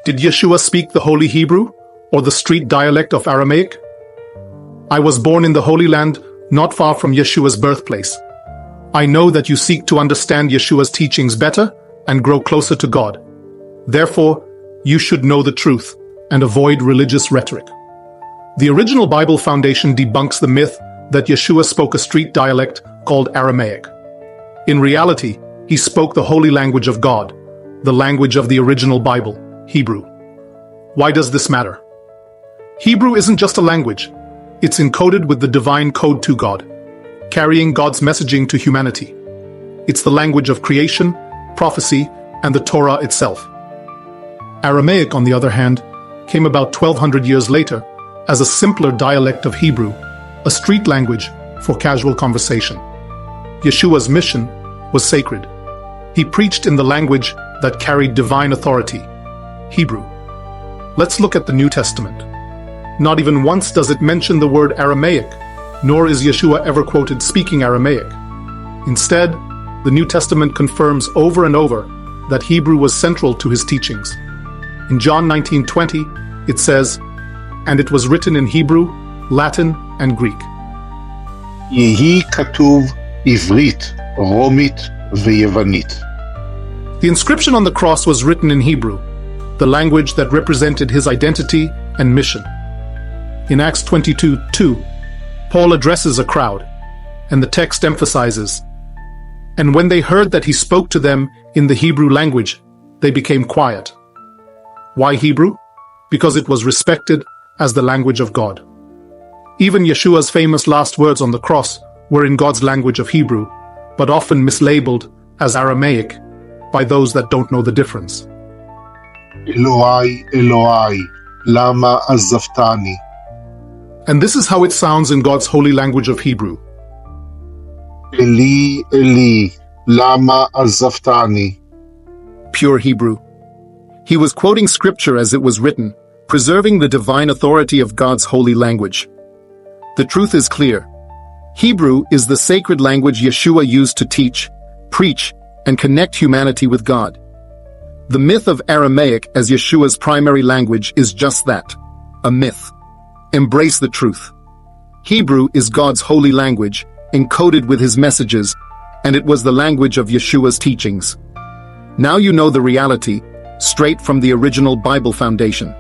Did Yeshua speak the Holy Hebrew or the street dialect of Aramaic? I was born in the Holy Land, not far from Yeshua's birthplace. I know that you seek to understand Yeshua's teachings better and grow closer to God. Therefore, you should know the truth and avoid religious rhetoric. The original Bible foundation debunks the myth that Yeshua spoke a street dialect called Aramaic. In reality, he spoke the holy language of God, the language of the original Bible, Hebrew. Why does this matter? Hebrew isn't just a language. It's encoded with the divine code to God, carrying God's messaging to humanity. It's the language of creation, prophecy, and the Torah itself. Aramaic, on the other hand, came about 1200 years later as a simpler dialect of Hebrew, a street language for casual conversation. Yeshua's mission was sacred. He preached in the language that carried divine authority, Hebrew. Let's look at the New Testament. Not even once does it mention the word Aramaic, nor is Yeshua ever quoted speaking Aramaic. Instead, the New Testament confirms over and over that Hebrew was central to his teachings. In John 19:20, it says, "And it was written in Hebrew, Latin, and Greek." יהי כתוב עברית, רומית ויוונית. The inscription on the cross was written in Hebrew, the language that represented his identity and mission. In Acts 22:2, Paul addresses a crowd, and the text emphasizes, "And when they heard that he spoke to them in the Hebrew language, they became quiet." Why Hebrew? Because it was respected as the language of God. Even Yeshua's famous last words on the cross were in God's language of Hebrew, but often mislabeled as Aramaic by those that don't know the difference. אלוהי, אלוהי, למה עזבתני? And this is how it sounds in God's holy language of Hebrew. Eli, Eli, lama azavtani. Pure Hebrew. He was quoting scripture as it was written, preserving the divine authority of God's holy language. The truth is clear. Hebrew is the sacred language Yeshua used to teach, preach, and connect humanity with God. The myth of Aramaic as Yeshua's primary language is just that, a myth. Embrace the truth. Hebrew is God's holy language, encoded with his messages, and it was the language of Yeshua's teachings. Now you know the reality, straight from the original Bible foundation.